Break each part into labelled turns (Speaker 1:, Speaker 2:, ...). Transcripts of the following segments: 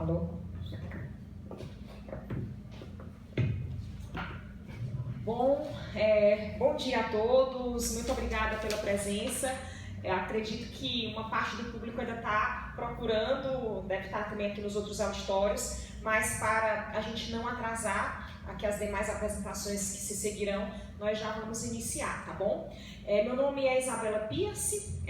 Speaker 1: Alô? Bom dia a todos, muito obrigada pela presença. Acredito que uma parte do público ainda está procurando, deve estar também aqui nos outros auditórios, mas para a gente não atrasar aqui as demais apresentações que se seguirão, nós já vamos iniciar, tá bom? Meu nome é Isabela Pierce,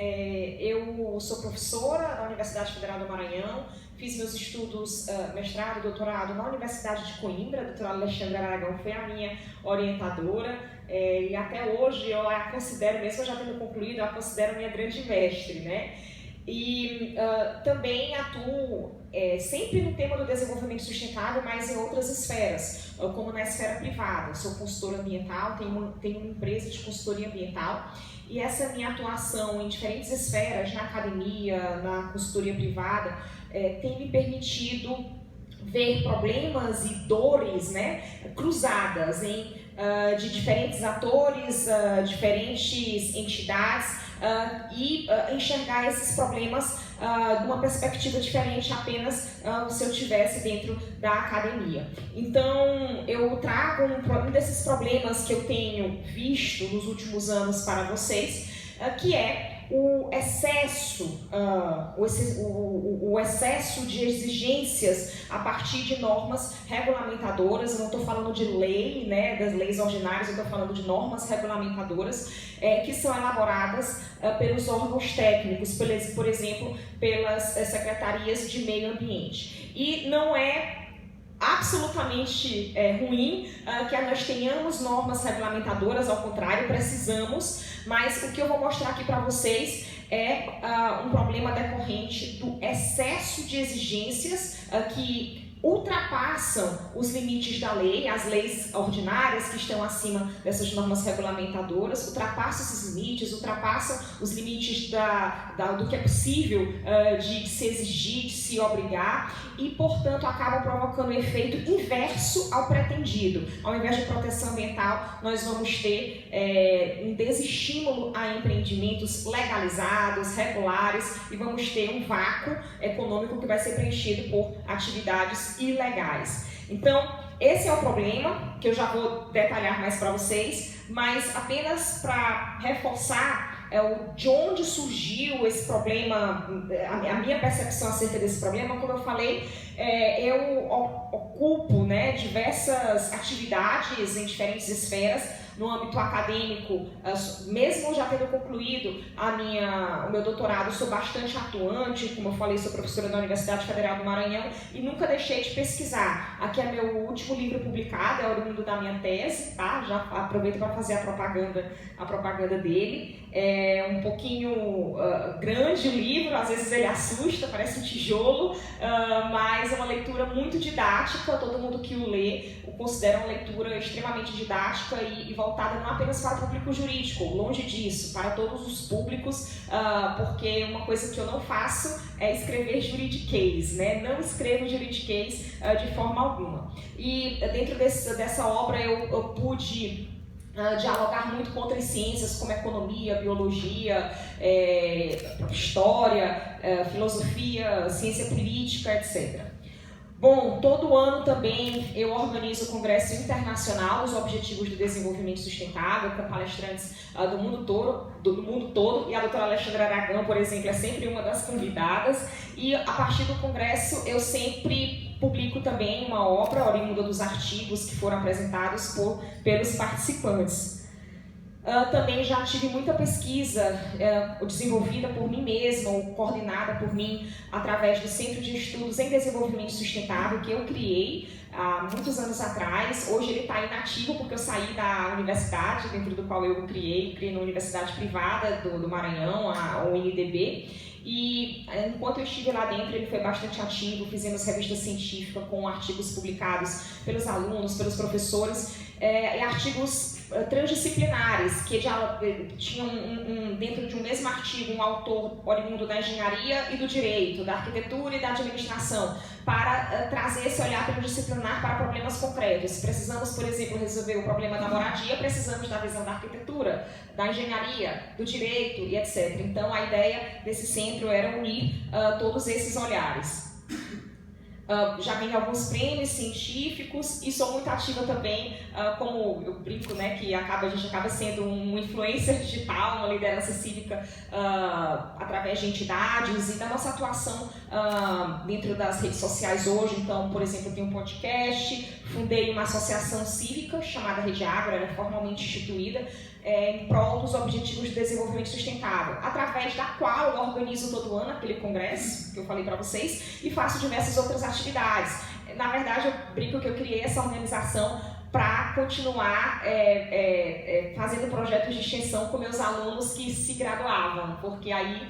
Speaker 1: eu sou professora da Universidade Federal do Maranhão, fiz meus estudos, mestrado e doutorado na Universidade de Coimbra, a doutora Alexandra Aragão foi a minha orientadora, e até hoje eu a considero, mesmo já tendo concluído, eu a considero minha grande mestre, né? E também atuo sempre no tema do desenvolvimento sustentável, mas em outras esferas, como na esfera privada. Eu sou consultora ambiental, tenho uma empresa de consultoria ambiental, e essa minha atuação em diferentes esferas, na academia, na consultoria privada, tem me permitido ver problemas e dores, né, cruzadas de diferentes atores, diferentes entidades, e enxergar esses problemas de uma perspectiva diferente apenas se eu estivesse dentro da academia. Então, eu trago um desses problemas que eu tenho visto nos últimos anos para vocês, que é o excesso de exigências a partir de normas regulamentadoras. Eu não estou falando de lei, né, das leis ordinárias, eu estou falando de normas regulamentadoras que são elaboradas pelos órgãos técnicos, por exemplo, pelas secretarias de meio ambiente. E não é absolutamente ruim que nós tenhamos normas regulamentadoras, ao contrário, precisamos, mas o que eu vou mostrar aqui para vocês é um problema decorrente do excesso de exigências que ultrapassam os limites da lei, as leis ordinárias que estão acima dessas normas regulamentadoras, ultrapassam esses limites, ultrapassam os limites do que é possível de se exigir, de se obrigar, e, portanto, acabam provocando um efeito inverso ao pretendido. Ao invés de proteção ambiental, nós vamos ter um desestímulo a empreendimentos legalizados, regulares, e vamos ter um vácuo econômico que vai ser preenchido por atividades ilegais. Então, esse é o problema, que eu já vou detalhar mais para vocês, mas apenas para reforçar de onde surgiu esse problema, a minha percepção acerca desse problema. Como eu falei, eu ocupo, né, diversas atividades em diferentes esferas, no âmbito acadêmico, mesmo já tendo concluído o meu doutorado, sou bastante atuante, como eu falei, sou professora da Universidade Federal do Maranhão e nunca deixei de pesquisar. Aqui é meu último livro publicado, é oriundo da minha tese, tá? Já aproveito para fazer a propaganda dele. É um pouquinho grande o livro, às vezes ele assusta, parece um tijolo, mas é uma leitura muito didática, todo mundo que o lê o considera uma leitura extremamente didática e voltada não apenas para o público jurídico, longe disso, para todos os públicos, porque uma coisa que eu não faço é escrever juridiquês, né? Não escrevo juridiquês de forma alguma. E dentro dessa obra eu pude dialogar muito com outras ciências como economia, biologia, história, filosofia, ciência política, etc. Bom, todo ano também eu organizo o Congresso Internacional dos Objetivos do Desenvolvimento Sustentável, com palestrantes do mundo todo, e a doutora Alexandra Aragão, por exemplo, é sempre uma das convidadas, e a partir do Congresso eu sempre publico também uma obra oriunda dos artigos que foram apresentados pelos participantes. Também já tive muita pesquisa desenvolvida por mim mesma, ou coordenada por mim, através do Centro de Estudos em Desenvolvimento Sustentável, que eu criei há muitos anos atrás. Hoje ele está inativo porque eu saí da universidade dentro do qual eu criei na universidade privada do Maranhão, a UNDB. E enquanto eu estive lá dentro, ele foi bastante ativo, fizemos revista científica com artigos publicados pelos alunos, pelos professores, e artigos transdisciplinares, que tinham dentro de um mesmo artigo um autor oriundo da engenharia e do direito, da arquitetura e da administração, para trazer esse olhar transdisciplinar para problemas concretos. Precisamos, por exemplo, resolver o problema da moradia, precisamos da visão da arquitetura, da engenharia, do direito e etc. Então, a ideia desse centro era unir todos esses olhares. já ganhei alguns prêmios científicos e sou muito ativa também, como eu brinco, né, que a gente acaba sendo um influencer digital, uma liderança cívica através de entidades e da nossa atuação dentro das redes sociais hoje. Então, por exemplo, eu tenho um podcast, fundei uma associação cívica chamada Rede Agro, ela é formalmente instituída, em prol dos Objetivos de Desenvolvimento Sustentável, através da qual eu organizo todo ano aquele congresso que eu falei para vocês e faço diversas outras atividades. Na verdade, eu brinco que eu criei essa organização para continuar fazendo projetos de extensão com meus alunos que se graduavam, porque aí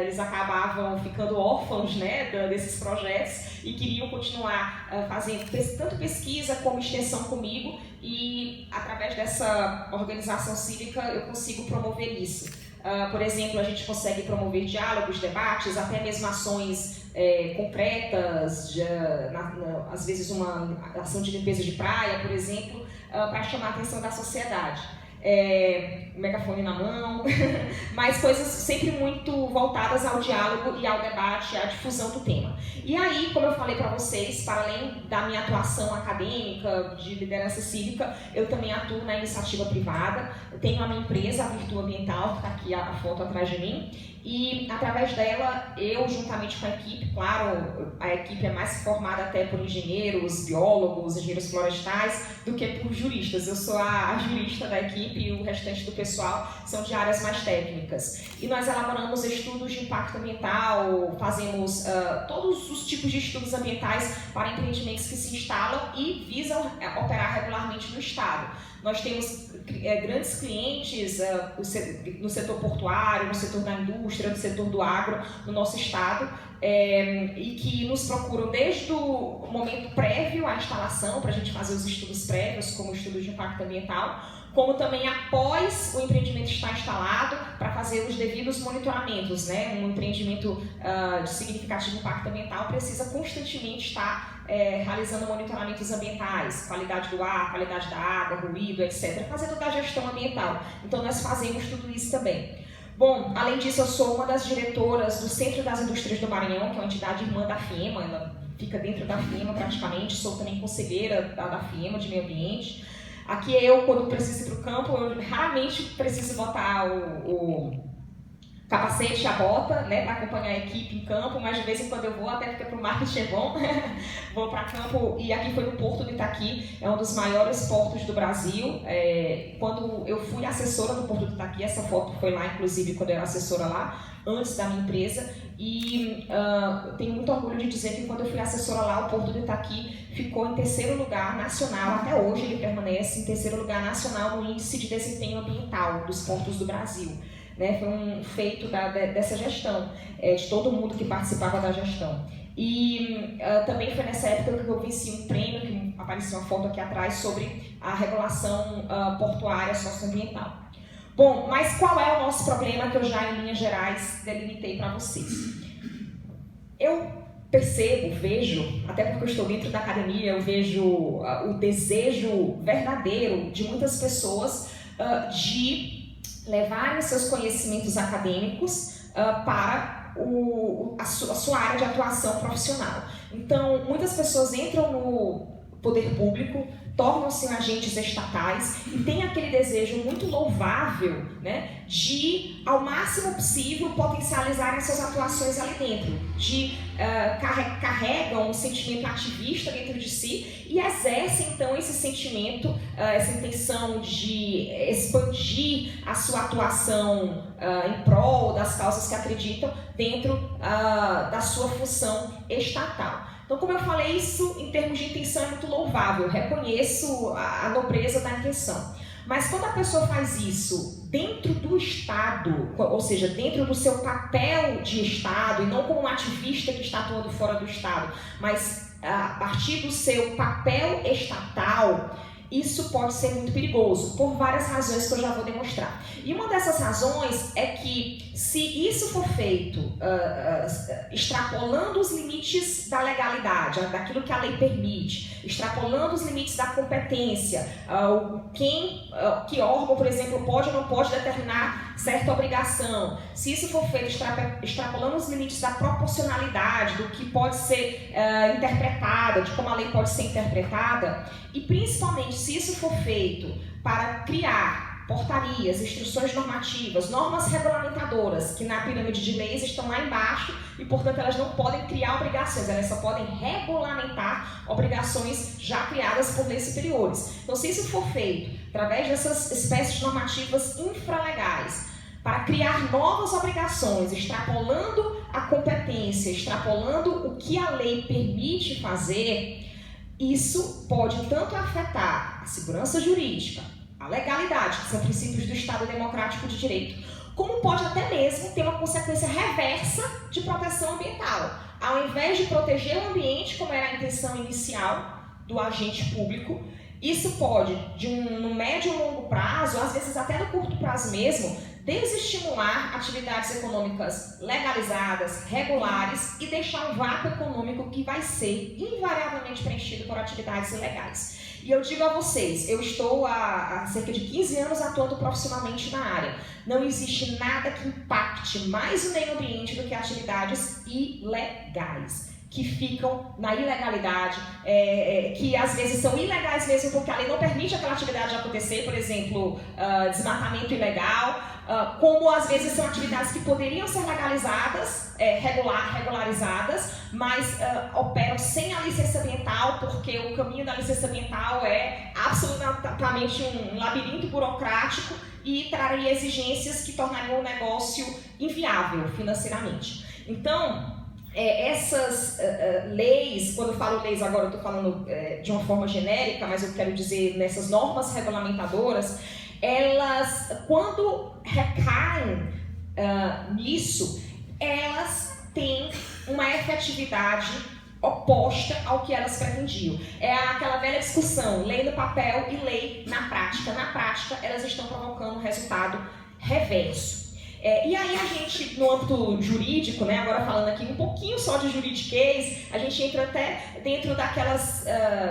Speaker 1: eles acabavam ficando órfãos, né, desses projetos e queriam continuar fazendo tanto pesquisa como extensão comigo, e através dessa organização cívica eu consigo promover isso. Por exemplo, a gente consegue promover diálogos, debates, até mesmo ações concretas, às vezes uma ação de limpeza de praia, por exemplo, para chamar a atenção da sociedade. Megafone na mão, mas coisas sempre muito voltadas ao diálogo e ao debate, à difusão do tema. E aí, como eu falei para vocês, para além da minha atuação acadêmica, de liderança cívica, eu também atuo na iniciativa privada. Eu tenho a minha empresa, a Virtu Ambiental, que está aqui a foto atrás de mim, e através dela, eu juntamente com a equipe, claro, a equipe é mais formada até por engenheiros, biólogos, engenheiros florestais, do que por juristas. Eu sou a jurista da equipe e o restante do pessoal são de áreas mais técnicas. E nós elaboramos estudos de impacto ambiental, fazemos todos os tipos de estudos ambientais para empreendimentos que se instalam e visam operar regularmente no Estado. Nós temos grandes clientes no setor portuário, no setor da indústria, no setor do agro, no nosso estado, e que nos procuram desde o momento prévio à instalação, para a gente fazer os estudos prévios, como estudos de impacto ambiental, como também após o empreendimento estar instalado, para fazer os devidos monitoramentos, né? Um empreendimento de significativo impacto ambiental precisa constantemente estar realizando monitoramentos ambientais, qualidade do ar, qualidade da água, ruído, etc., fazendo da gestão ambiental. Então nós fazemos tudo isso também. Bom, além disso, eu sou uma das diretoras do Centro das Indústrias do Maranhão, que é uma entidade irmã da FIEMA, ela fica dentro da FIEMA praticamente, sou também conselheira da FIEMA de meio ambiente. Aqui eu, quando preciso ir para o campo, eu raramente preciso botar o capacete, a bota, né, para acompanhar a equipe em campo, mas de vez em quando eu vou, até porque para o marketing é bom, vou para campo, e aqui foi no Porto de Itaqui, é um dos maiores portos do Brasil. Quando eu fui assessora do Porto de Itaqui, essa foto foi lá, inclusive, quando eu era assessora lá, antes da minha empresa, e tenho muito orgulho de dizer que quando eu fui assessora lá, o Porto de Itaqui ficou em terceiro lugar nacional, até hoje ele permanece em terceiro lugar nacional no índice de desempenho ambiental dos portos do Brasil. Né, foi um feito dessa gestão, de todo mundo que participava da gestão. E também foi nessa época que eu venci um prêmio, que apareceu uma foto aqui atrás, sobre a regulação portuária socioambiental. Bom, mas qual é o nosso problema que eu já, em linhas gerais, delimitei para vocês? Eu percebo, vejo, até porque eu estou dentro da academia, eu vejo o desejo verdadeiro de muitas pessoas de levarem seus conhecimentos acadêmicos para a sua área de atuação profissional. Então, muitas pessoas entram no poder público, tornam-se agentes estatais e têm aquele desejo muito louvável, né, de, ao máximo possível, potencializarem suas atuações ali dentro, carregam um sentimento ativista dentro de si e exercem, então, esse sentimento, essa intenção de expandir a sua atuação em prol das causas que acreditam dentro da sua função estatal. Então, como eu falei, isso em termos de intenção é muito louvável, eu reconheço a nobreza da intenção. Mas quando a pessoa faz isso dentro do Estado, ou seja, dentro do seu papel de Estado, e não como um ativista que está atuando fora do Estado, mas a partir do seu papel estatal, isso pode ser muito perigoso, por várias razões que eu já vou demonstrar. E uma dessas razões é que, se isso for feito extrapolando os limites da legalidade, daquilo que a lei permite, extrapolando os limites da competência, que órgão, por exemplo, pode ou não pode determinar certa obrigação, se isso for feito extrapolando os limites da proporcionalidade, do que pode ser interpretada, de como a lei pode ser interpretada, e principalmente se isso for feito para criar portarias, instruções normativas, normas regulamentadoras, que na pirâmide de leis estão lá embaixo e, portanto, elas não podem criar obrigações, elas só podem regulamentar obrigações já criadas por leis superiores. Então, se isso for feito através dessas espécies normativas infralegais, para criar novas obrigações, extrapolando a competência, extrapolando o que a lei permite fazer, isso pode tanto afetar a segurança jurídica, a legalidade, que são princípios do Estado Democrático de Direito, como pode até mesmo ter uma consequência reversa de proteção ambiental. Ao invés de proteger o ambiente, como era a intenção inicial do agente público, isso pode, no médio ou longo prazo, às vezes até no curto prazo mesmo, desestimular atividades econômicas legalizadas, regulares, e deixar um vácuo econômico que vai ser invariavelmente preenchido por atividades ilegais. E eu digo a vocês, eu estou há cerca de 15 anos atuando profissionalmente na área. Não existe nada que impacte mais o meio ambiente do que atividades ilegais, que ficam na ilegalidade, que às vezes são ilegais mesmo porque a lei não permite aquela atividade acontecer, por exemplo, desmatamento ilegal, como às vezes são atividades que poderiam ser legalizadas, regularizadas, mas operam sem a licença ambiental, porque o caminho da licença ambiental é absolutamente um labirinto burocrático e traria exigências que tornariam o negócio inviável financeiramente. Então, essas leis, quando eu falo leis agora eu estou falando de uma forma genérica, mas eu quero dizer nessas normas regulamentadoras, elas, quando recaem nisso, elas têm uma efetividade oposta ao que elas pretendiam. É aquela velha discussão, lei no papel e lei na prática. Na prática, elas estão provocando um resultado reverso. E aí a gente, no âmbito jurídico, né, agora falando aqui um pouquinho só de juridiquês, a gente entra até dentro daquelas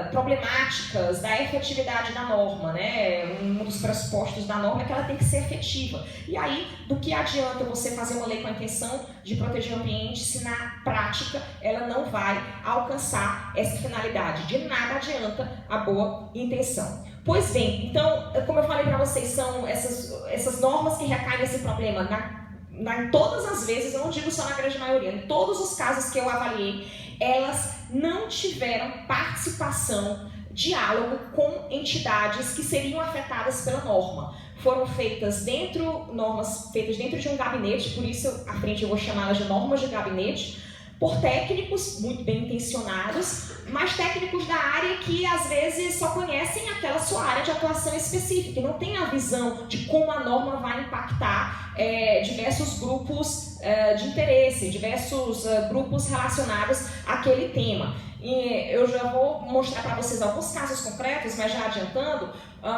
Speaker 1: problemáticas da efetividade da norma, né? Um dos pressupostos da norma é que ela tem que ser efetiva. E aí, do que adianta você fazer uma lei com a intenção de proteger o ambiente se na prática ela não vai alcançar essa finalidade? De nada adianta a boa intenção. Pois bem, então, como eu falei para vocês, são essas normas que recaem nesse problema. Em todas as vezes, eu não digo só na grande maioria, em todos os casos que eu avaliei, elas não tiveram participação, diálogo com entidades que seriam afetadas pela norma. Foram normas feitas dentro de um gabinete, por isso à frente eu vou chamá-las de normas de gabinete, por técnicos muito bem intencionados, mas técnicos da área que às vezes só conhecem aquela sua área de atuação específica, e não tem a visão de como a norma vai impactar diversos grupos de interesse, diversos grupos relacionados àquele tema. E eu já vou mostrar para vocês alguns casos concretos, mas já adiantando,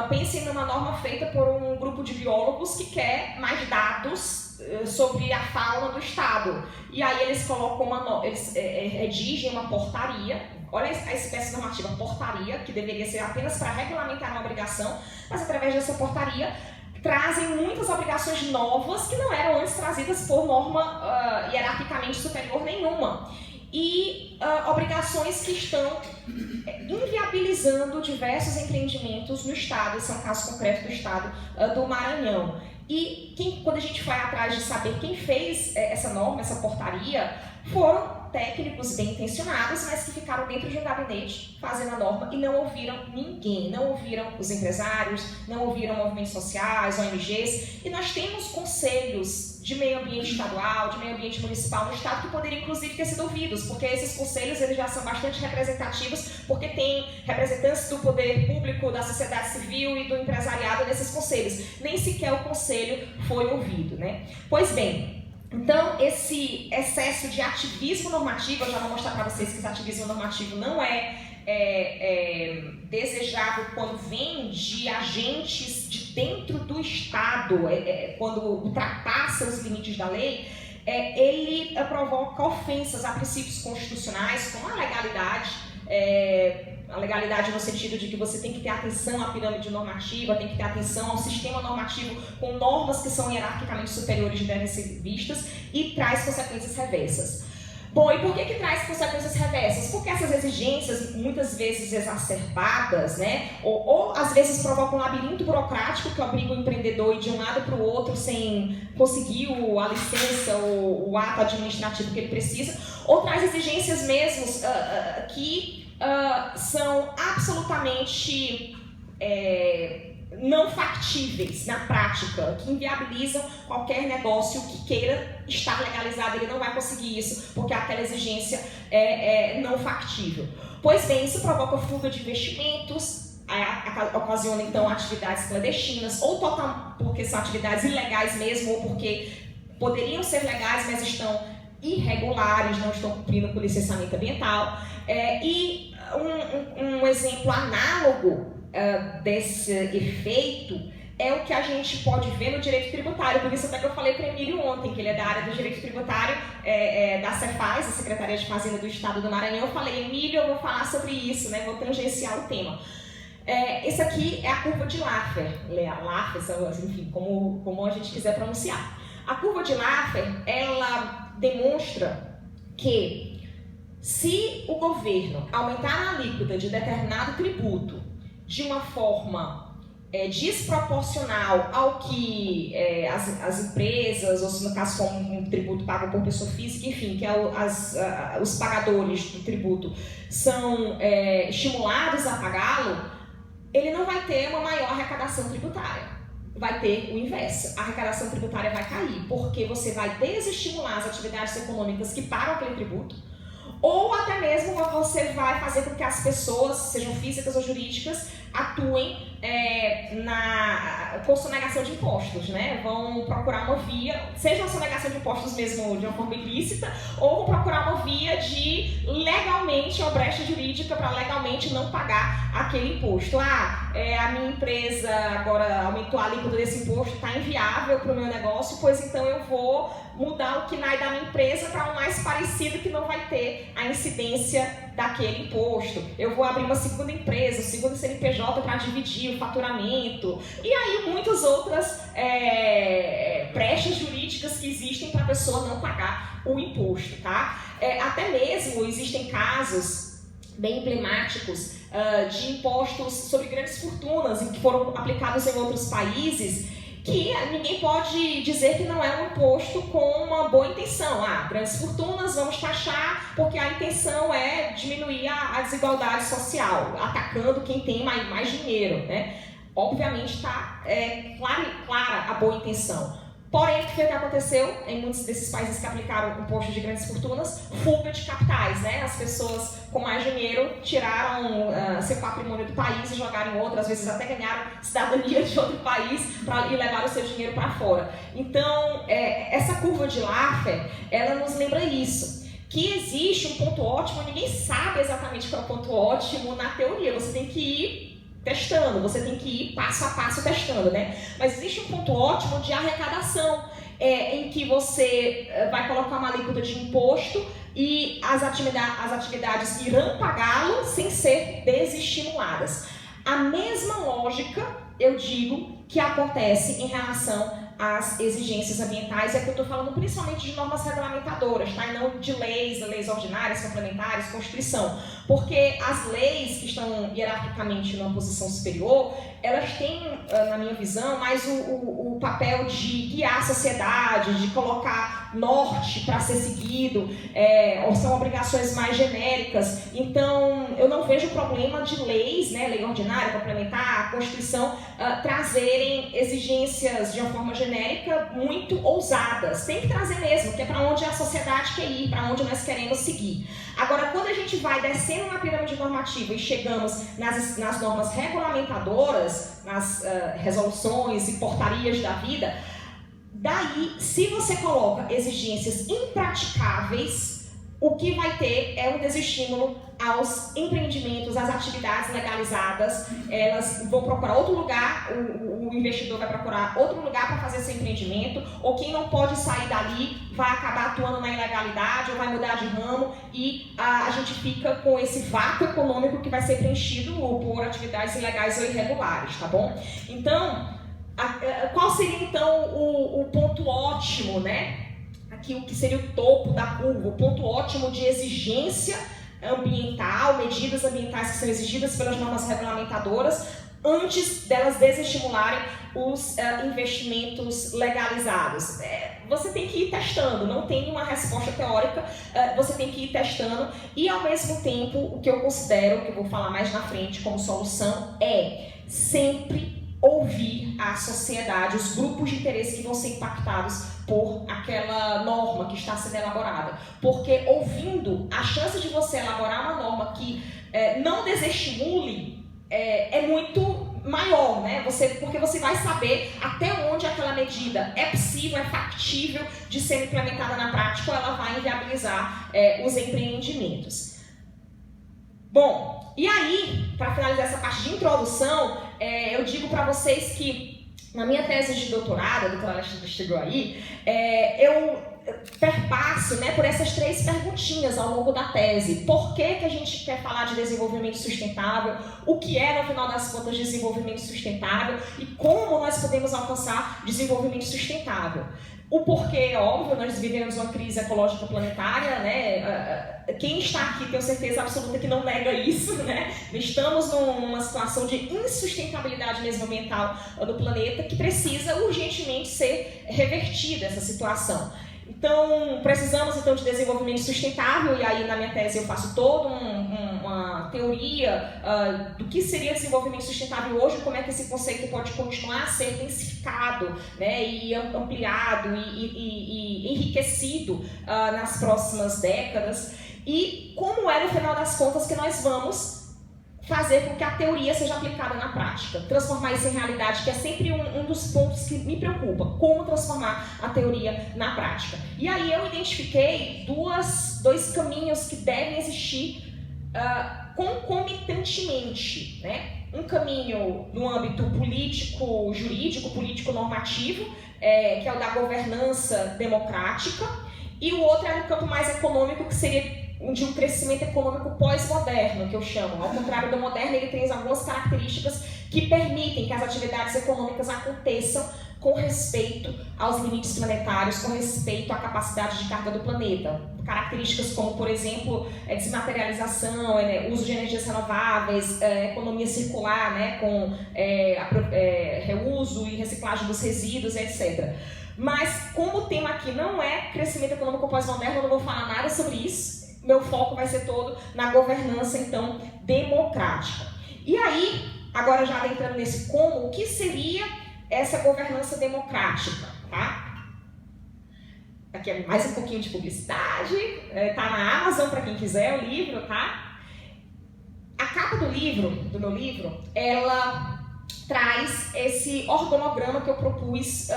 Speaker 1: pensem numa norma feita por um grupo de biólogos que quer mais dados sobre a fauna do estado. E aí eles colocam eles redigem uma portaria, olha a espécie normativa, portaria, que deveria ser apenas para regulamentar uma obrigação, mas através dessa portaria trazem muitas obrigações novas que não eram antes trazidas por norma hierarquicamente superior nenhuma. E obrigações que estão inviabilizando diversos empreendimentos no estado, esse é um caso concreto do estado do Maranhão. E quando a gente vai atrás de saber quem fez essa norma, essa portaria, foram técnicos bem intencionados, mas que ficaram dentro de um gabinete fazendo a norma e não ouviram ninguém, não ouviram os empresários, não ouviram movimentos sociais, ONGs, e nós temos conselhos de meio ambiente estadual, de meio ambiente municipal no estado que poderiam inclusive ter sido ouvidos, porque esses conselhos eles já são bastante representativos, porque tem representantes do poder público, da sociedade civil e do empresariado nesses conselhos. Nem sequer o conselho foi ouvido, né? Pois bem, então, esse excesso de ativismo normativo, eu já vou mostrar para vocês que esse ativismo normativo não é desejável quando vem de agentes de dentro do Estado, quando ultrapassa os limites da lei, ele provoca ofensas a princípios constitucionais, como a legalidade, no sentido de que você tem que ter atenção à pirâmide normativa, tem que ter atenção ao sistema normativo com normas que são hierarquicamente superiores e devem ser vistas, e traz consequências reversas. Bom, e por que traz consequências reversas? Porque essas exigências, muitas vezes exacerbadas, né, ou às vezes provocam um labirinto burocrático que obriga o empreendedor a ir de um lado para o outro sem conseguir a licença ou o ato administrativo que ele precisa, ou traz exigências mesmo que são absolutamente não factíveis na prática, que inviabilizam qualquer negócio que queira estar legalizado. Ele não vai conseguir isso porque aquela exigência é não factível. Pois bem, isso provoca fuga de investimentos, ocasiona então atividades clandestinas, ou porque são atividades ilegais mesmo, ou porque poderiam ser legais, mas estão irregulares, não estão cumprindo com o licenciamento ambiental. E um exemplo análogo desse efeito é o que a gente pode ver no direito tributário. Por isso até que eu falei para o Emílio ontem, que ele é da área do direito tributário, da Cefaz, a Secretaria de Fazenda do Estado do Maranhão. Eu falei, Emílio, eu vou falar sobre isso, né? Vou tangenciar o tema. Esse aqui é a curva de Laffer, enfim, como a gente quiser pronunciar. A curva de Laffer, ela demonstra que se o governo aumentar a alíquota de determinado tributo de uma forma desproporcional ao que as empresas, ou se no caso for um tributo pago por pessoa física, enfim, que os pagadores do tributo são estimulados a pagá-lo, ele não vai ter uma maior arrecadação tributária. Vai ter o inverso. A arrecadação tributária vai cair, porque você vai desestimular as atividades econômicas que pagam aquele tributo, ou até mesmo você vai fazer com que as pessoas, sejam físicas ou jurídicas, atuem com sonegação de impostos, né? Vão procurar uma via, seja uma sonegação de impostos mesmo de uma forma ilícita, ou vão procurar uma via de legalmente, uma brecha jurídica para legalmente não pagar aquele imposto. A minha empresa agora aumentou a alíquota desse imposto, está inviável para o meu negócio, pois então eu vou mudar o KNAI da minha empresa para um mais parecido que não vai ter a incidência daquele imposto. Eu vou abrir uma segunda empresa, um segundo CNPJ para dividir o faturamento. E aí muitas outras brechas jurídicas que existem para a pessoa não pagar o imposto, tá? Até mesmo existem casos bem emblemáticos de impostos sobre grandes fortunas que foram aplicados em outros países, que ninguém pode dizer que não é um imposto com uma boa intenção. Grandes fortunas, vamos taxar, porque a intenção é diminuir a desigualdade social, atacando quem tem mais dinheiro, né? Obviamente está clara a boa intenção. Porém, o que foi que aconteceu em muitos desses países que aplicaram o imposto de grandes fortunas? Fuga de capitais, né? As pessoas com mais dinheiro tiraram seu patrimônio do país e jogaram em outro, às vezes até ganharam cidadania de outro país e levaram o seu dinheiro para fora. Então, essa curva de Laffer, ela nos lembra isso, que existe um ponto ótimo, ninguém sabe exatamente qual é o ponto ótimo na teoria, você tem que ir testando, você tem que ir passo a passo testando, né? Mas existe um ponto ótimo de arrecadação, em que você vai colocar uma alíquota de imposto e as atividades irão pagá-lo sem ser desestimuladas. A mesma lógica, eu digo, que acontece em relação às exigências ambientais, que eu estou falando principalmente de normas regulamentadoras, tá? E não de leis ordinárias, complementares, Constituição. Porque as leis que estão hierarquicamente numa posição superior, elas têm, na minha visão, mais o papel de guiar a sociedade, de colocar norte para ser seguido, ou são obrigações mais genéricas. Então, eu não vejo problema de leis, né, lei ordinária, complementar, a Constituição, trazerem exigências de uma forma genérica muito ousadas. Tem que trazer mesmo, que é para onde a sociedade quer ir, para onde nós queremos seguir. Agora, quando a gente vai descendo na pirâmide normativa e chegamos nas normas regulamentadoras, nas resoluções e portarias da vida, daí, se você coloca exigências impraticáveis, o que vai ter é um desestímulo aos empreendimentos, às atividades legalizadas. Elas vão procurar outro lugar, o investidor vai procurar outro lugar para fazer seu empreendimento, ou quem não pode sair dali vai acabar atuando na ilegalidade ou vai mudar de ramo, e a gente fica com esse vácuo econômico que vai ser preenchido por atividades ilegais ou irregulares, tá bom? Então, qual seria então o ponto ótimo, né? Aqui o que seria o topo da curva, o ponto ótimo de exigência ambiental, medidas ambientais que são exigidas pelas normas regulamentadoras antes delas desestimularem os investimentos legalizados. Você tem que ir testando, não tem uma resposta teórica, você tem que ir testando e, ao mesmo tempo, o que eu considero, que eu vou falar mais na frente como solução, é sempre ouvir a sociedade, os grupos de interesse que vão ser impactados por aquela norma que está sendo elaborada. Porque ouvindo, a chance de você elaborar uma norma que não desestimule é muito maior, né? Porque você vai saber até onde aquela medida é possível, é factível de ser implementada na prática, ou ela vai inviabilizar os empreendimentos. Bom, e aí, para finalizar essa parte de introdução, eu digo para vocês que na minha tese de doutorado, a doutora Alexandra chegou aí, eu perpasso, né, por essas 3 perguntinhas ao longo da tese. Por que a gente quer falar de desenvolvimento sustentável? O que é, no final das contas, desenvolvimento sustentável? E como nós podemos alcançar desenvolvimento sustentável? O porquê é óbvio, nós vivemos uma crise ecológica planetária, né? Quem está aqui tem certeza absoluta que não nega isso, né? Estamos numa situação de insustentabilidade mesmo ambiental do planeta que precisa urgentemente ser revertida essa situação. Então, precisamos então de desenvolvimento sustentável, e aí na minha tese eu faço toda uma teoria do que seria desenvolvimento sustentável hoje, como é que esse conceito pode continuar a ser intensificado, né, e ampliado e enriquecido nas próximas décadas, e como é no final das contas que nós vamos fazer com que a teoria seja aplicada na prática, transformar isso em realidade, que é sempre um dos pontos que me preocupa, como transformar a teoria na prática. E aí eu identifiquei dois caminhos que devem existir concomitantemente, né? Um caminho no âmbito político-jurídico, político-normativo, que é o da governança democrática, e o outro é no campo mais econômico, que seria de um crescimento econômico pós-moderno, que eu chamo. Ao contrário do moderno, ele tem algumas características que permitem que as atividades econômicas aconteçam com respeito aos limites planetários, com respeito à capacidade de carga do planeta. Características como, por exemplo, desmaterialização, uso de energias renováveis, economia circular, né, com reuso e reciclagem dos resíduos, etc. Mas, como o tema aqui não é crescimento econômico pós-moderno, eu não vou falar nada sobre isso. Meu foco vai ser todo na governança, então, democrática. E aí, agora já entrando nesse como, o que seria essa governança democrática, tá? Aqui é mais um pouquinho de publicidade, tá na Amazon para quem quiser o livro, tá? A capa do meu livro, ela traz esse organograma que eu propus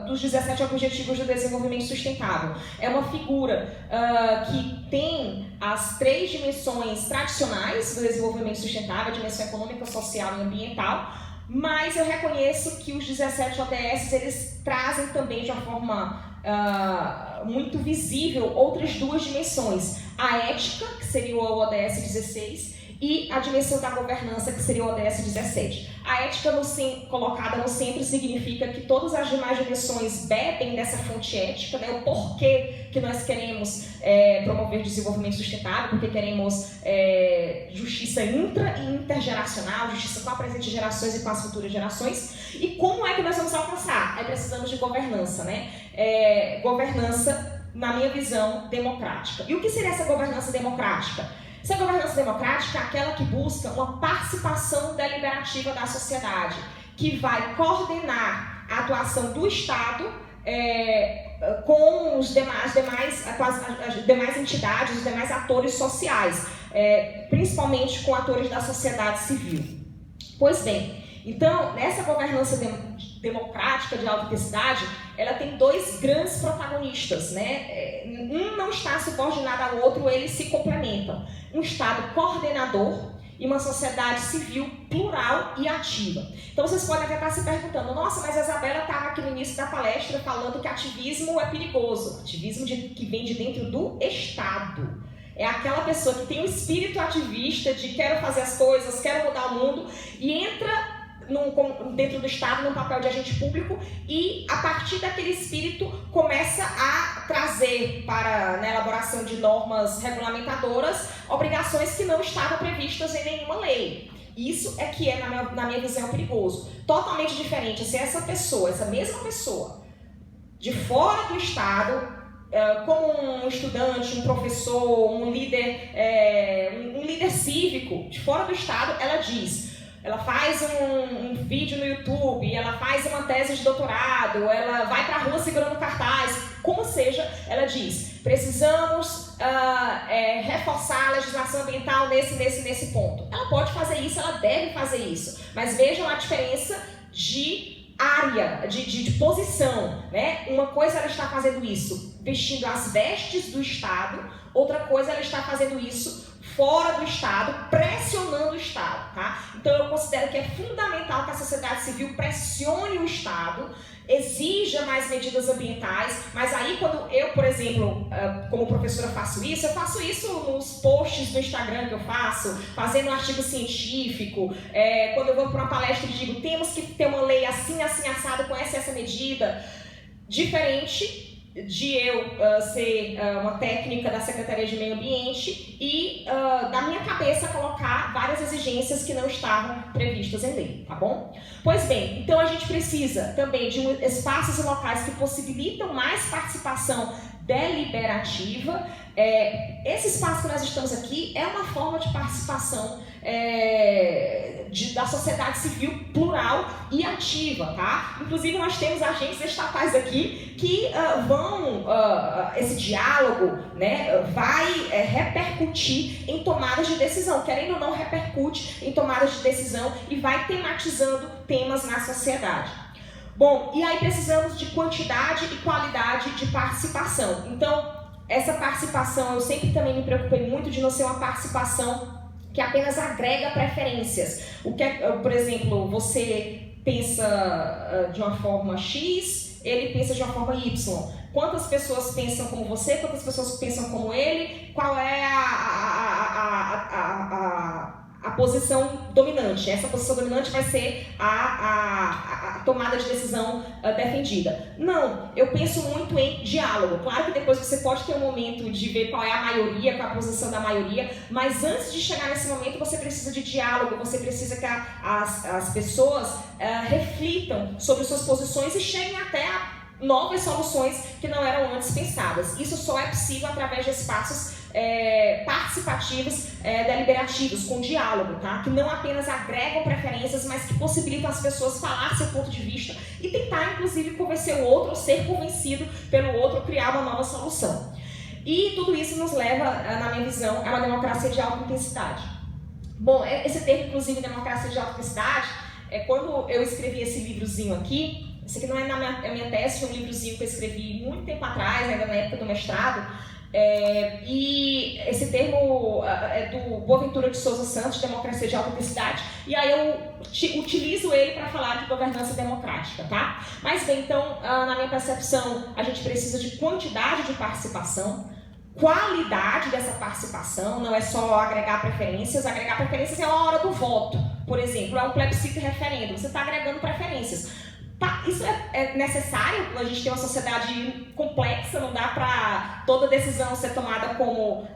Speaker 1: dos 17 Objetivos do Desenvolvimento Sustentável. É uma figura que tem as 3 dimensões tradicionais do desenvolvimento sustentável, a dimensão econômica, social e ambiental, mas eu reconheço que os 17 ODS eles trazem também de uma forma muito visível outras 2 dimensões. A ética, que seria o ODS 16, e a dimensão da governança, que seria o ODS 17. A ética colocada no centro significa que todas as demais dimensões bebem dessa fonte ética, né? O porquê que nós queremos promover desenvolvimento sustentável, porque queremos justiça intra e intergeracional, justiça com as presentes gerações e com as futuras gerações, e como é que nós vamos alcançar? Aí precisamos de governança, né? Governança, na minha visão, democrática. E o que seria essa governança democrática? Essa governança democrática é aquela que busca uma participação deliberativa da sociedade, que vai coordenar a atuação do Estado com as demais entidades, os demais atores sociais, principalmente com atores da sociedade civil. Pois bem, então, essa governança democrática de alta intensidade, ela tem 2 grandes protagonistas, né? um não está subordinado ao outro, eles se complementam. Um Estado coordenador e uma sociedade civil plural e ativa. Então vocês podem até estar se perguntando, nossa, mas a Isabela estava aqui no início da palestra falando que ativismo é perigoso. Ativismo que vem de dentro do Estado. É aquela pessoa que tem um espírito ativista de quero fazer as coisas, quero mudar o mundo e entra dentro do Estado num papel de agente público e a partir daquele espírito começa a trazer para a elaboração de normas regulamentadoras obrigações que não estavam previstas em nenhuma lei. Isso é que é, na minha visão, perigoso. Totalmente diferente se essa mesma pessoa, de fora do Estado, como um estudante, um professor, um líder cívico, de fora do Estado, ela faz um vídeo no YouTube, ela faz uma tese de doutorado, ela vai para a rua segurando cartaz, como seja, ela diz, precisamos reforçar a legislação ambiental nesse ponto. Ela pode fazer isso, ela deve fazer isso, mas vejam a diferença de área, de posição, né? Uma coisa ela está fazendo isso vestindo as vestes do Estado, outra coisa ela está fazendo isso fora do Estado, pressionando o Estado, tá? Então eu considero que é fundamental que a sociedade civil pressione o Estado, exija mais medidas ambientais, mas aí quando eu, por exemplo, como professora faço isso nos posts do Instagram que eu faço, fazendo um artigo científico, quando eu vou para uma palestra e digo, temos que ter uma lei assim, assim, assado, com essa medida, diferente de eu ser uma técnica da Secretaria de Meio Ambiente e da minha cabeça colocar várias exigências que não estavam previstas em lei, tá bom? Pois bem, então a gente precisa também de espaços e locais que possibilitam mais participação deliberativa. Esse espaço que nós estamos aqui é uma forma de participação da sociedade civil plural e ativa, tá? Inclusive nós temos agentes estatais aqui que esse diálogo, né, vai repercutir em tomadas de decisão, querendo ou não repercute em tomadas de decisão e vai tematizando temas na sociedade. Bom, e aí precisamos de quantidade e qualidade de participação. Então, essa participação, eu sempre também me preocupei muito de não ser uma participação que apenas agrega preferências. Por exemplo, você pensa de uma forma X, ele pensa de uma forma Y. Quantas pessoas pensam como você, quantas pessoas pensam como ele, qual é a posição dominante. Essa posição dominante vai ser a tomada de decisão defendida. Não, eu penso muito em diálogo. Claro que depois você pode ter um momento de ver qual é a maioria, qual é a posição da maioria, mas antes de chegar nesse momento você precisa de diálogo, você precisa que as pessoas reflitam sobre suas posições e cheguem até novas soluções que não eram antes pensadas. Isso só é possível através de espaços participativos, deliberativos, com diálogo, tá? Que não apenas agregam preferências, mas que possibilitam as pessoas falar seu ponto de vista e tentar, inclusive, convencer o outro ou ser convencido pelo outro, criar uma nova solução. E tudo isso nos leva, na minha visão, a uma democracia de alta intensidade. Bom, esse termo, inclusive, democracia de alta intensidade, quando eu escrevi esse livrozinho aqui, esse aqui não é a minha tese, foi um livrozinho que eu escrevi muito tempo atrás, ainda na época do mestrado, e esse termo é do Boaventura de Souza Santos, Democracia de Alta Intensidade, e aí eu utilizo ele para falar de governança democrática, tá? Mas bem, então, na minha percepção, a gente precisa de quantidade de participação, qualidade dessa participação, não é só agregar preferências é a hora do voto, por exemplo, é um plebiscito e referendo, você está agregando preferências. Isso é necessário, a gente tem uma sociedade complexa, não dá para toda decisão ser tomada como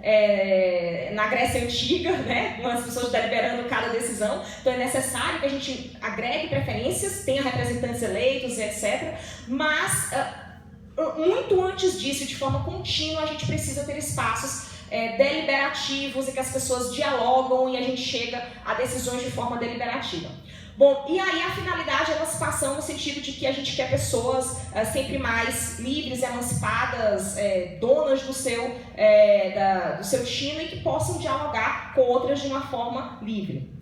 Speaker 1: na Grécia Antiga, né? As pessoas deliberando cada decisão, então é necessário que a gente agregue preferências, tenha representantes eleitos, etc. Mas, muito antes disso, de forma contínua, a gente precisa ter espaços deliberativos e que as pessoas dialogam e a gente chega a decisões de forma deliberativa. Bom, e aí a finalidade é a emancipação no sentido de que a gente quer pessoas sempre mais livres, emancipadas, donas do seu destino e que possam dialogar com outras de uma forma livre.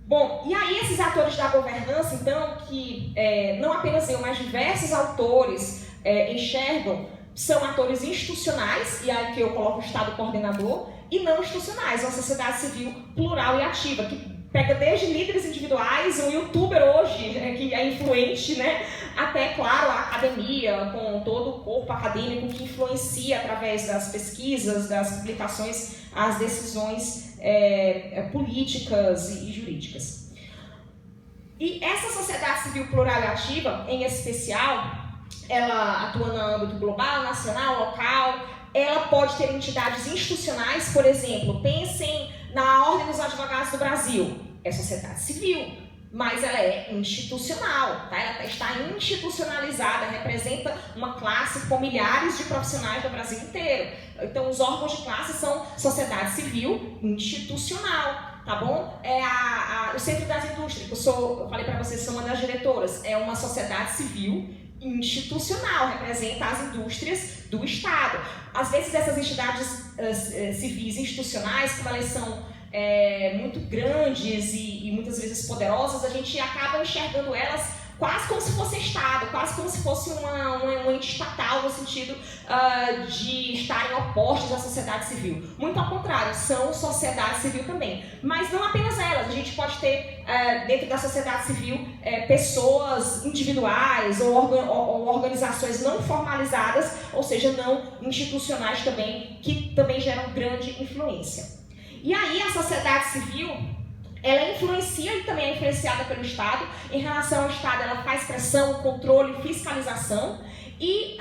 Speaker 1: Bom, e aí esses atores da governança, então, que não apenas eu, mas diversos autores enxergam são atores institucionais, e aí que eu coloco o Estado coordenador, e não institucionais, uma sociedade civil plural e ativa, que pega desde líderes individuais, um youtuber hoje, que é influente, né, até, claro, a academia, com todo o corpo acadêmico que influencia através das pesquisas, das publicações, as decisões políticas e jurídicas. E essa sociedade civil plural e ativa, em especial, ela atua no âmbito global, nacional, local, ela pode ter entidades institucionais, por exemplo, pensem na Ordem dos Advogados do Brasil, é sociedade civil, mas ela é institucional, tá? Ela está institucionalizada, representa uma classe com milhares de profissionais do Brasil inteiro. Então, os órgãos de classe são sociedade civil institucional, tá bom? O Centro das Indústrias, eu falei para vocês, sou uma das diretoras, é uma sociedade civil institucional, representa as indústrias do Estado. Às vezes essas entidades civis institucionais, como elas são muito grandes e muitas vezes poderosas, a gente acaba enxergando elas quase como se fosse Estado, quase como se fosse um ente estatal, no sentido de estarem opostos à sociedade civil. Muito ao contrário, são sociedade civil também. Mas não apenas elas, a gente pode ter dentro da sociedade civil pessoas individuais ou organizações não formalizadas, ou seja, não institucionais também, que também geram grande influência. E aí a sociedade civil, ela influencia e também é influenciada pelo Estado. Em relação ao Estado, ela faz pressão, controle, fiscalização. E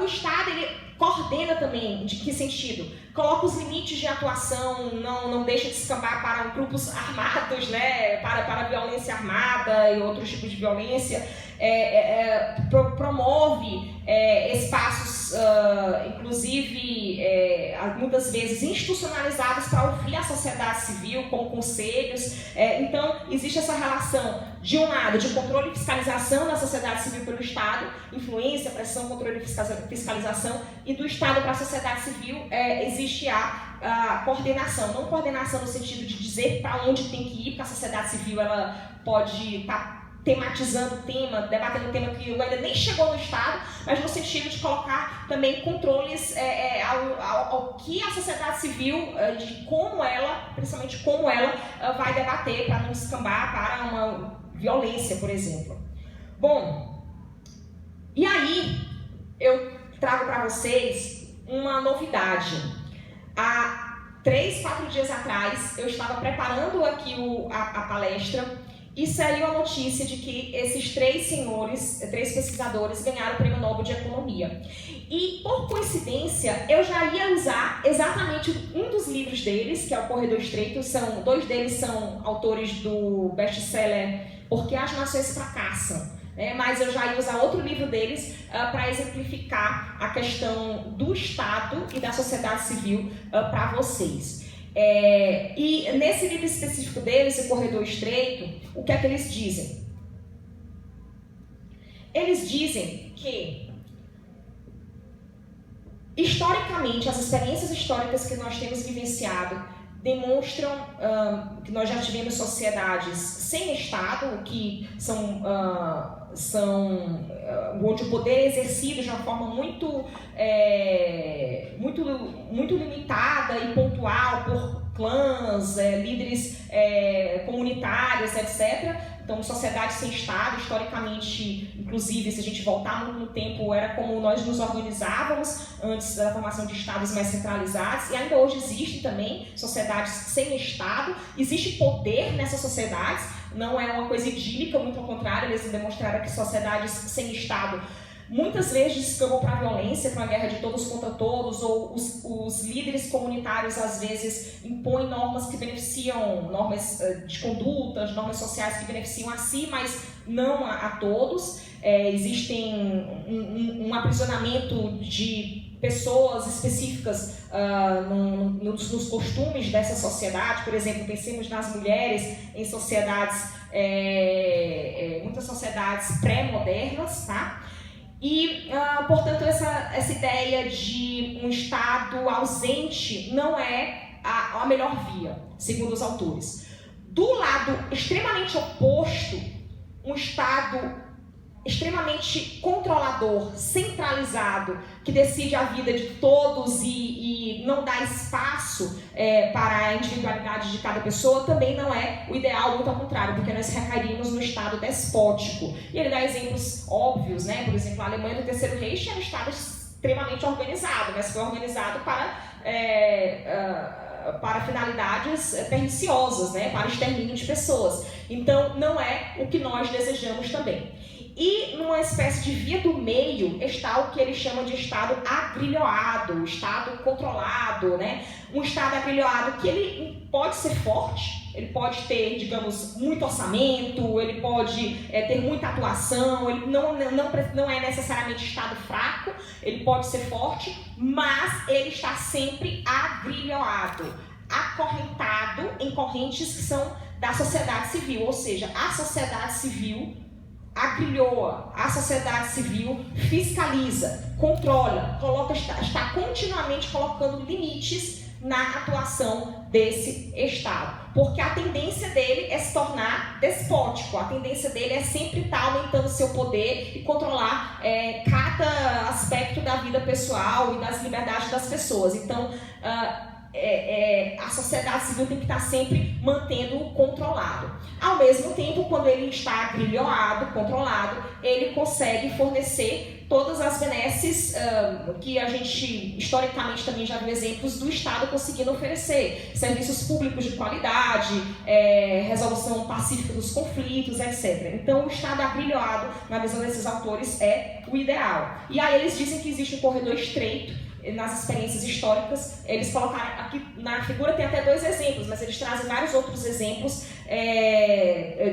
Speaker 1: o Estado, ele coordena também, de que sentido? Coloca os limites de atuação, não deixa de escapar para grupos armados, né? para violência armada e outros tipos de violência. Promove espaços, inclusive, muitas vezes institucionalizados para ouvir a sociedade civil, com conselhos. Então, existe essa relação, de um lado, de controle e fiscalização da sociedade civil pelo Estado, influência, pressão, controle e fiscalização, e do Estado para a sociedade civil existe a coordenação, não coordenação no sentido de dizer para onde tem que ir, porque a sociedade civil ela pode estar tematizando o tema, debatendo o tema que ainda nem chegou no Estado, mas no sentido de colocar também controles ao que a sociedade civil, de como ela, principalmente como ela vai debater para não descambar para uma violência, por exemplo. Bom, e aí eu trago para vocês uma novidade. Há 3, 4 dias atrás, eu estava preparando aqui a palestra e saiu a notícia de que esses 3 pesquisadores ganharam o Prêmio Nobel de Economia. E, por coincidência, eu já ia usar exatamente um dos livros deles, que é o Corredor Estreito. 2 deles são autores do best-seller Por que as Nações Fracassam. Mas eu já ia usar outro livro deles para exemplificar a questão do Estado e da sociedade civil para vocês. E nesse livro específico deles, O Corredor Estreito, o que é que eles dizem? Eles dizem que, historicamente, as experiências históricas que nós temos vivenciado demonstram que nós já tivemos sociedades sem Estado, que são onde o poder é exercido de uma forma muito limitada e pontual por clãs, líderes comunitários, etc. Então, sociedade sem Estado, historicamente, inclusive, se a gente voltar muito no tempo, era como nós nos organizávamos antes da formação de Estados mais centralizados, e ainda hoje existem também sociedades sem Estado, existe poder nessas sociedades, não é uma coisa idílica, muito ao contrário, eles demonstraram que sociedades sem Estado muitas vezes descambam para a violência, para uma guerra de todos contra todos, ou os líderes comunitários às vezes impõem normas que beneficiam, normas de conduta, normas sociais que beneficiam a si, mas não a todos. Existem um aprisionamento de pessoas específicas nos costumes dessa sociedade. Por exemplo, pensemos nas mulheres em sociedades, muitas sociedades pré-modernas, tá? E, portanto, essa ideia de um Estado ausente não é a melhor via, segundo os autores. Do lado extremamente oposto, um Estado extremamente controlador, centralizado, que decide a vida de todos e não dá espaço para a individualidade de cada pessoa, também não é o ideal, muito ao contrário, porque nós recairíamos no Estado despótico. E ele dá exemplos óbvios, né? Por exemplo, a Alemanha do Terceiro Reich era um Estado extremamente organizado, mas foi organizado para finalidades perniciosas, né? Para extermínio de pessoas. Então, não é o que nós desejamos também. E numa espécie de via do meio está o que ele chama de Estado agrilhoado, Estado controlado, né? Um Estado agrilhoado que ele pode ser forte, ele pode ter, digamos, muito orçamento, ele pode ter muita atuação, ele não é necessariamente Estado fraco, ele pode ser forte, mas ele está sempre agrilhoado, acorrentado em correntes que são da sociedade civil, ou seja, a sociedade civil agrilhoa, a sociedade civil fiscaliza, controla, está continuamente colocando limites na atuação desse Estado. Porque a tendência dele é se tornar despótico, a tendência dele é sempre estar aumentando seu poder e controlar cada aspecto da vida pessoal e das liberdades das pessoas. Então, a sociedade civil tem que estar sempre mantendo controlado. Ao mesmo tempo, quando ele está agrilhoado, controlado, ele consegue fornecer todas as benesses que a gente, historicamente, também já viu exemplos do Estado conseguindo oferecer. Serviços públicos de qualidade, resolução pacífica dos conflitos, etc. Então, o Estado agrilhoado, na visão desses autores, é o ideal. E aí eles dizem que existe um corredor estreito nas experiências históricas. Eles colocaram aqui na figura, tem até 2 exemplos, mas eles trazem vários outros exemplos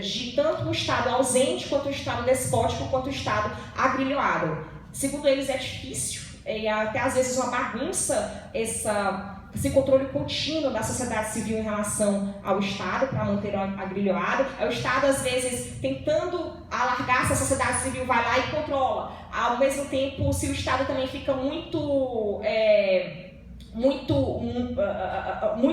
Speaker 1: de tanto o Estado ausente, quanto o Estado despótico, quanto o Estado agrilhoado. Segundo eles, é difícil, e até às vezes uma bagunça esse controle contínuo da sociedade civil em relação ao Estado, para manter o agrilhoado. O Estado, às vezes, tentando alargar, se a sociedade civil vai lá e controla. Ao mesmo tempo, se o Estado também fica muito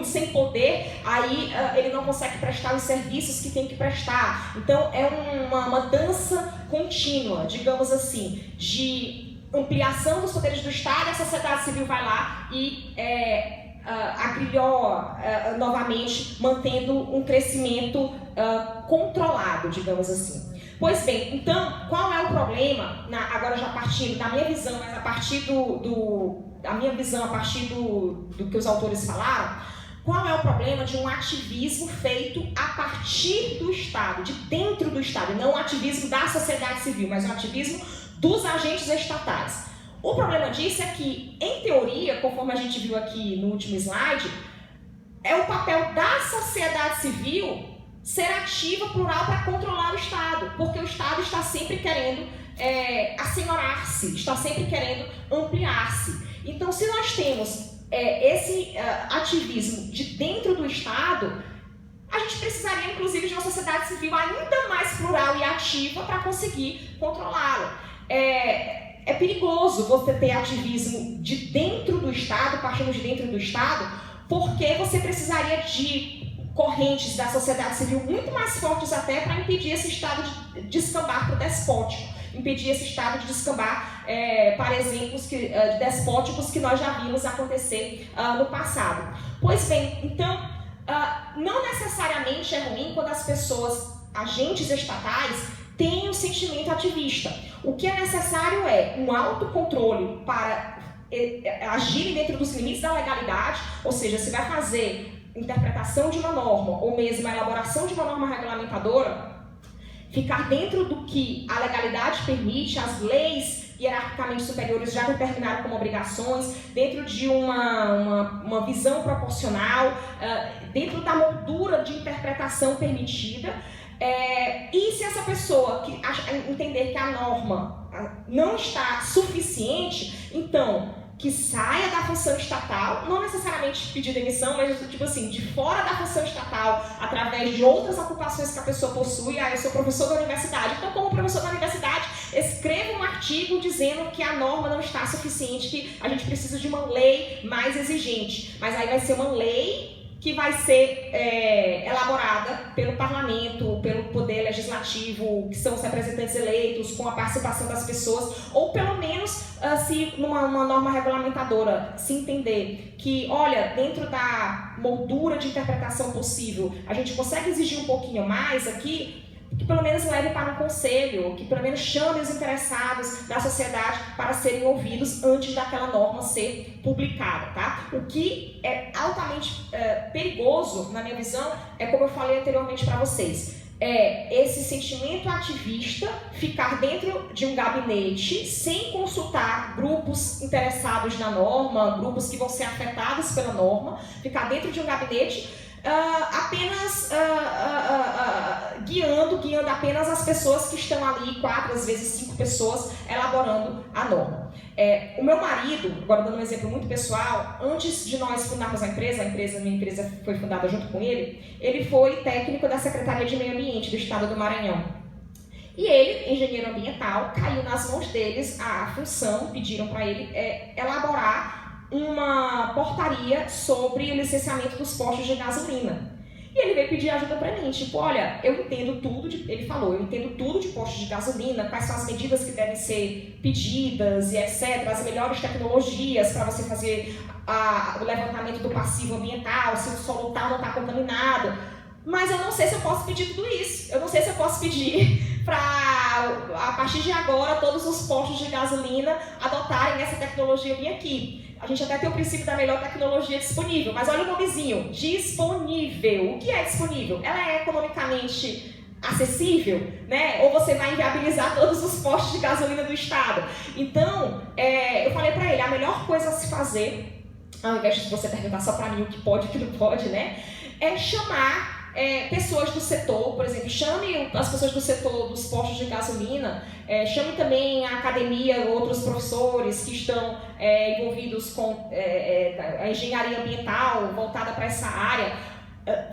Speaker 1: sem poder, aí ele não consegue prestar os serviços que tem que prestar. Então, é uma dança contínua, digamos assim, de ampliação dos poderes do Estado. A sociedade civil vai lá e agrilhoa novamente, mantendo um crescimento controlado, digamos assim. Pois bem, então, qual é o problema, agora já partindo da minha visão, mas a partir da minha visão, a partir do que os autores falaram, qual é o problema de um ativismo feito a partir do Estado, de dentro do Estado, não o ativismo da sociedade civil, mas o ativismo dos agentes estatais? O problema disso é que, em teoria, conforme a gente viu aqui no último slide, é o papel da sociedade civil ser ativa, plural, para controlar o Estado, porque o Estado está sempre querendo assenhorar-se, está sempre querendo ampliar-se. Então, se nós temos esse ativismo de dentro do Estado, a gente precisaria, inclusive, de uma sociedade civil ainda mais plural e ativa para conseguir controlá-lo. É perigoso você ter ativismo de dentro do Estado, partindo de dentro do Estado, porque você precisaria de correntes da sociedade civil muito mais fortes até para impedir esse Estado de descambar para o despótico, impedir esse Estado de descambar para exemplos despóticos que nós já vimos acontecer no passado. Pois bem, então, não necessariamente é ruim quando as pessoas, agentes estatais, têm um sentimento ativista. O que é necessário é um autocontrole para agirem dentro dos limites da legalidade, ou seja, se vai fazer interpretação de uma norma ou mesmo a elaboração de uma norma regulamentadora, ficar dentro do que a legalidade permite, as leis hierarquicamente superiores já determinaram como obrigações, dentro de uma visão proporcional, dentro da moldura de interpretação permitida. E se essa pessoa entender que a norma não está suficiente, então que saia da função estatal, não necessariamente pedir demissão, mas tipo assim, de fora da função estatal, através de outras ocupações que a pessoa possui. Eu sou professor da universidade, então como professor da universidade, escreva um artigo dizendo que a norma não está suficiente, que a gente precisa de uma lei mais exigente. Mas aí vai ser uma lei que vai ser elaborada pelo parlamento, pelo poder legislativo, que são os representantes eleitos, com a participação das pessoas, ou pelo menos, se numa norma regulamentadora se entender que, olha, dentro da moldura de interpretação possível, a gente consegue exigir um pouquinho mais aqui, que pelo menos leve para um conselho, que pelo menos chame os interessados da sociedade para serem ouvidos antes daquela norma ser publicada, tá? O que é altamente perigoso, na minha visão, é como eu falei anteriormente para vocês, esse sentimento ativista ficar dentro de um gabinete sem consultar grupos interessados na norma, grupos que vão ser afetados pela norma, ficar dentro de um gabinete apenas guiando apenas as pessoas que estão ali, 4, às vezes 5 pessoas, elaborando a norma. O meu marido, agora dando um exemplo muito pessoal, antes de nós fundarmos a minha empresa foi fundada junto com ele foi técnico da Secretaria de Meio Ambiente do Estado do Maranhão. E ele, engenheiro ambiental, caiu nas mãos deles a função, pediram para ele elaborar uma portaria sobre o licenciamento dos postos de gasolina. E ele veio pedir ajuda pra mim, tipo, olha, eu entendo tudo, ele falou, eu entendo tudo de postos de gasolina, quais são as medidas que devem ser pedidas e etc, as melhores tecnologias para você fazer o levantamento do passivo ambiental, se o solo tal não está contaminado, mas eu não sei se eu posso pedir tudo isso, eu não sei se eu posso pedir para, a partir de agora, todos os postos de gasolina adotarem essa tecnologia bem aqui. A gente até tem o princípio da melhor tecnologia disponível, mas olha o nomezinho, disponível. O que é disponível? Ela é economicamente acessível, né? Ou você vai inviabilizar todos os postos de gasolina do estado? Então, eu falei para ele, a melhor coisa a se fazer, ao invés de você perguntar só para mim o que pode e o que não pode, né? É chamar pessoas do setor, por exemplo, chame as pessoas do setor dos postos de gasolina, chame também a academia, outros professores que estão envolvidos com a engenharia ambiental voltada para essa área.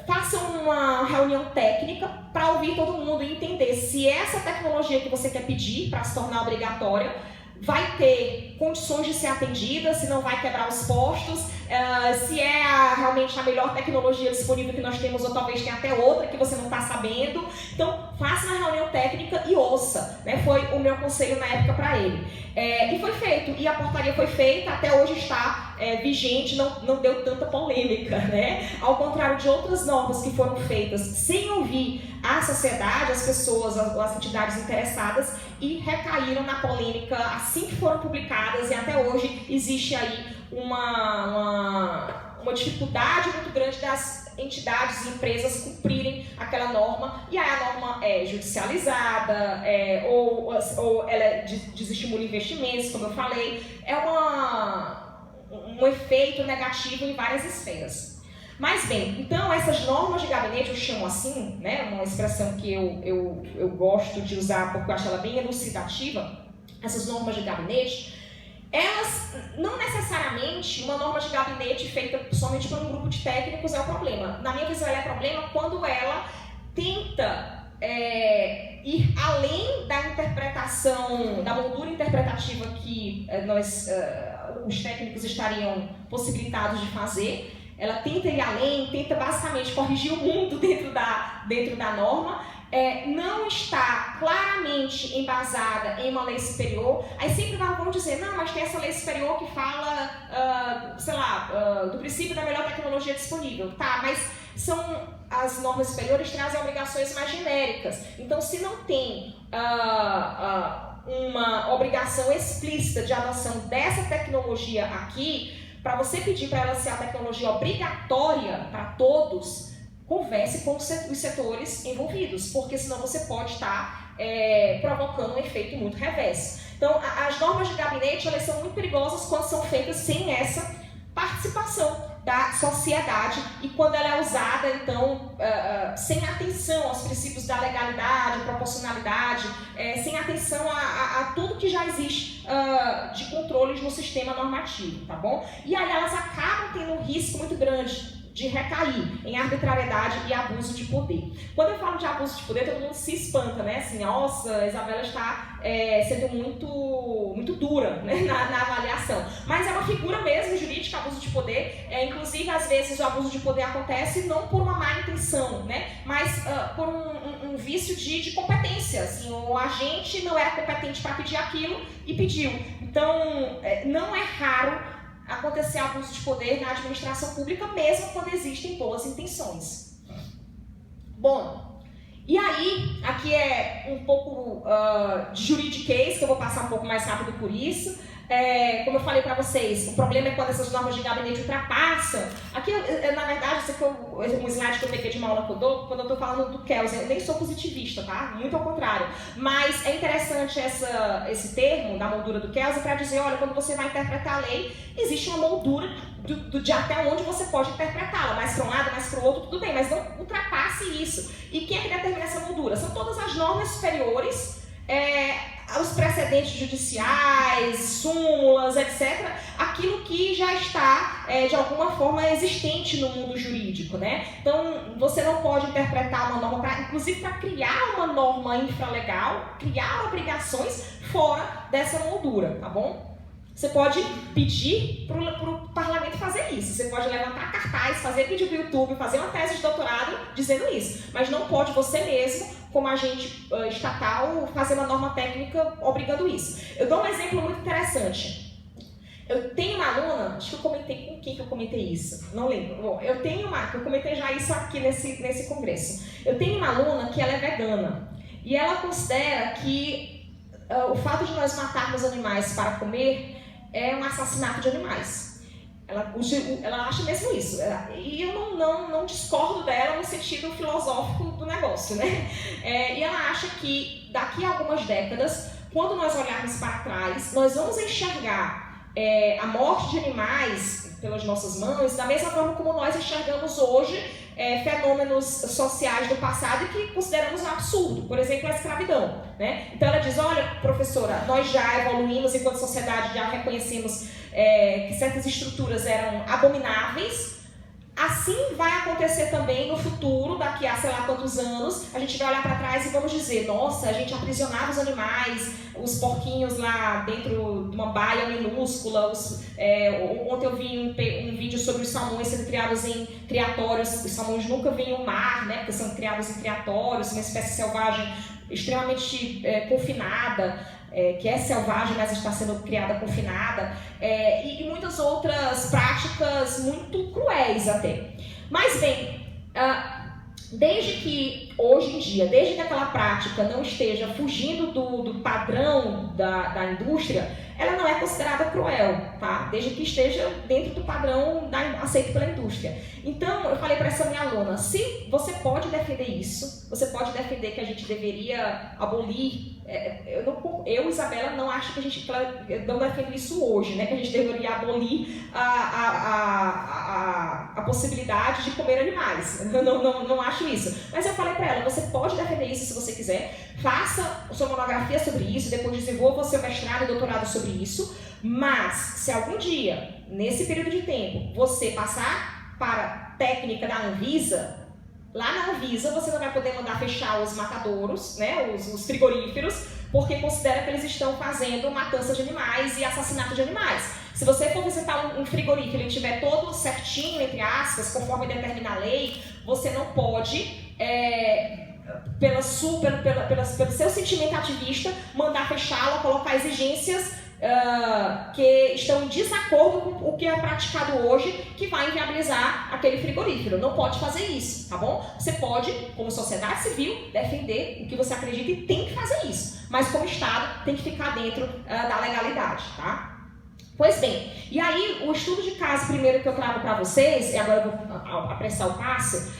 Speaker 1: Façam uma reunião técnica para ouvir todo mundo e entender se essa tecnologia que você quer pedir para se tornar obrigatória vai ter condições de ser atendida, se não vai quebrar os postos, se é realmente a melhor tecnologia disponível que nós temos, ou talvez tenha até outra que você não está sabendo. Então, faça uma reunião técnica e ouça, né? Foi o meu conselho na época para ele. E foi feito, e a portaria foi feita, até hoje está vigente, não deu tanta polêmica, né? Ao contrário de outras normas que foram feitas sem ouvir a sociedade, as pessoas, as entidades interessadas, e recaíram na polêmica assim que foram publicadas, e até hoje existe aí uma dificuldade muito grande das entidades e empresas cumprirem aquela norma, e aí a norma é judicializada, ou ela desestimula investimentos, como eu falei, um efeito negativo em várias esferas. Mas bem, então essas normas de gabinete, eu chamo assim, né, uma expressão que eu gosto de usar porque eu acho ela bem elucidativa, essas normas de gabinete, elas, não necessariamente, uma norma de gabinete feita somente por um grupo de técnicos é o problema. Na minha visão, ela é problema quando ela tenta ir além da interpretação, da moldura interpretativa que os técnicos estariam possibilitados de fazer. Ela tenta ir além, tenta basicamente corrigir o mundo dentro da norma, não está claramente embasada em uma lei superior. Aí sempre vão dizer, não, mas tem essa lei superior que fala, do princípio da melhor tecnologia disponível. Tá, mas as normas superiores trazem obrigações mais genéricas. Então, se não tem uma obrigação explícita de adoção dessa tecnologia aqui, para você pedir para ela ser a tecnologia obrigatória para todos, converse com os setores envolvidos, porque senão você pode estar provocando um efeito muito reverso. Então, as normas de gabinete, elas são muito perigosas quando são feitas sem essa participação da sociedade e quando ela é usada, então, sem atenção aos princípios da legalidade, proporcionalidade, sem atenção a tudo que já existe de controles no sistema normativo, tá bom? E aí elas acabam tendo um risco muito grande de recair em arbitrariedade e abuso de poder. Quando eu falo de abuso de poder, todo mundo se espanta, né? Assim, nossa, a Isabela está sendo muito dura, né? na avaliação. Mas é uma figura mesmo jurídica, abuso de poder. Inclusive, às vezes, o abuso de poder acontece não por uma má intenção, né? Mas por um vício de competência. Assim, o agente não era competente para pedir aquilo e pediu. Então, não é raro acontecer abuso de poder na administração pública, mesmo quando existem boas intenções. Bom, e aí, aqui é um pouco de juridiquês, que eu vou passar um pouco mais rápido por isso. Como eu falei para vocês, o problema é quando essas normas de gabinete ultrapassam. Aqui, na verdade, esse aqui é um slide que eu peguei de uma aula que eu dou, quando eu estou falando do Kelsen, eu nem sou positivista, tá? Muito ao contrário. Mas é interessante esse termo da moldura do Kelsen para dizer, olha, quando você vai interpretar a lei, existe uma moldura de até onde você pode interpretá-la, mais para um lado, mais para o outro, tudo bem, mas não ultrapasse isso. E quem é que determina essa moldura? São todas as normas superiores, os precedentes judiciais, súmulas, etc., aquilo que já está, de alguma forma, existente no mundo jurídico, né? Então, você não pode interpretar uma norma, inclusive para criar uma norma infralegal, criar obrigações fora dessa moldura, tá bom? Você pode pedir para o parlamento fazer isso, você pode levantar cartaz, fazer vídeo do YouTube, fazer uma tese de doutorado dizendo isso, mas não pode você mesmo, como agente estatal, fazer uma norma técnica obrigando isso. Eu dou um exemplo muito interessante. Eu tenho uma aluna, acho que eu comentei com quem que eu comentei isso, não lembro. Bom, eu comentei já isso aqui nesse congresso. Eu tenho uma aluna que ela é vegana e ela considera que o fato de nós matarmos animais para comer é um assassinato de animais. Ela acha mesmo isso. E eu não discordo dela no sentido filosófico do negócio, né? E ela acha que daqui a algumas décadas, quando nós olharmos para trás, nós vamos enxergar a morte de animais pelas nossas mãos da mesma forma como nós enxergamos hoje fenômenos sociais do passado e que consideramos um absurdo, por exemplo, a escravidão, né? Então ela diz, olha, professora, nós já evoluímos enquanto sociedade, já reconhecemos que certas estruturas eram abomináveis. Assim vai acontecer também no futuro, daqui a sei lá quantos anos, a gente vai olhar para trás e vamos dizer, nossa, a gente aprisionava os animais, os porquinhos lá dentro de uma baia minúscula. Ontem eu vi um vídeo sobre os salmões sendo criados em criatórios. Os salmões nunca vêm ao mar, né, porque são criados em criatórios, uma espécie selvagem extremamente confinada. Que é selvagem, mas está sendo criada confinada, e muitas outras práticas muito cruéis até. Mas bem, desde que hoje em dia, desde que aquela prática não esteja fugindo do padrão da indústria, ela não é considerada cruel, tá? Desde que esteja dentro do padrão aceito pela indústria. Então, eu falei para essa minha aluna, se você pode defender isso, você pode defender que a gente deveria abolir, eu Isabela, não acho que eu não defendo isso hoje, né? Que a gente deveria abolir a possibilidade de comer animais. Eu não acho isso. Mas eu falei para ela, você pode defender isso se você quiser, faça a sua monografia sobre isso, depois desenvolva o seu mestrado e doutorado sobre isso, mas se algum dia, nesse período de tempo, você passar para a técnica da Anvisa, lá na Anvisa você não vai poder mandar fechar os matadouros, né, os frigoríferos, porque considera que eles estão fazendo matança de animais e assassinato de animais. Se você for visitar um frigorífero e ele estiver todo certinho, entre aspas, conforme determina a lei, você não pode, pelo seu sentimento ativista, mandar fechá-la, colocar exigências que estão em desacordo com o que é praticado hoje, que vai inviabilizar aquele frigorífero. Não pode fazer isso, tá bom? Você pode, como sociedade civil, defender o que você acredita e tem que fazer isso. Mas como Estado, tem que ficar dentro da legalidade, tá? Pois bem, e aí o estudo de caso primeiro que eu trago para vocês, e agora eu vou apressar o passo,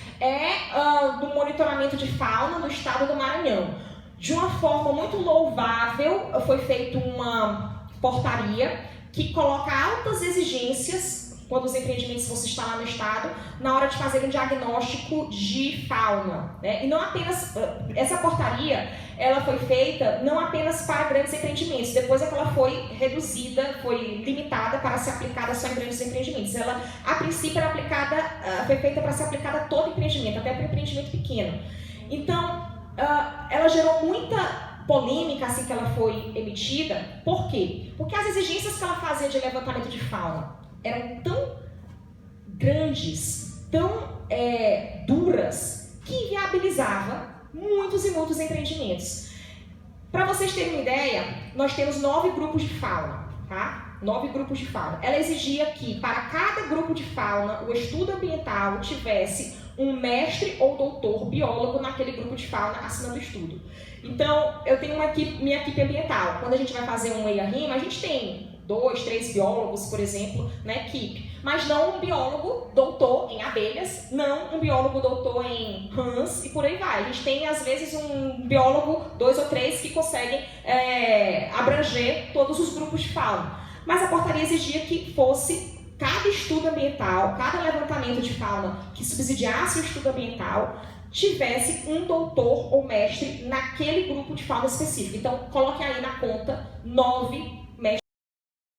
Speaker 1: do monitoramento de fauna do estado do Maranhão. De uma forma muito louvável, foi feita uma portaria que coloca altas exigências quando os empreendimentos vão se instalar no estado, na hora de fazer um diagnóstico de fauna, né? E não apenas, essa portaria, ela foi feita não apenas para grandes empreendimentos, depois é que ela foi reduzida, foi limitada para ser aplicada só em grandes empreendimentos. Ela, a princípio, era aplicada, foi feita para ser aplicada a todo empreendimento, até para empreendimento pequeno. Então, ela gerou muita polêmica assim que ela foi emitida. Por quê? Porque as exigências que ela fazia de levantamento de fauna eram tão grandes, tão duras, que inviabilizava muitos e muitos empreendimentos. Para vocês terem uma ideia, nós temos 9 grupos de fauna, tá? 9 grupos de fauna. Ela exigia que para cada grupo de fauna o estudo ambiental tivesse um mestre ou doutor biólogo naquele grupo de fauna assinando o estudo. Então, eu tenho minha equipe ambiental. Quando a gente vai fazer um EIA-RIMA, a gente tem 2, 3 biólogos, por exemplo, na equipe. Mas não um biólogo doutor em abelhas, não um biólogo doutor em rãs e por aí vai. A gente tem, às vezes, um biólogo, 2 ou 3, que conseguem abranger todos os grupos de fauna. Mas a portaria exigia que fosse cada estudo ambiental, cada levantamento de fauna que subsidiasse o estudo ambiental, tivesse um doutor ou mestre naquele grupo de fauna específico. Então, coloque aí na conta 9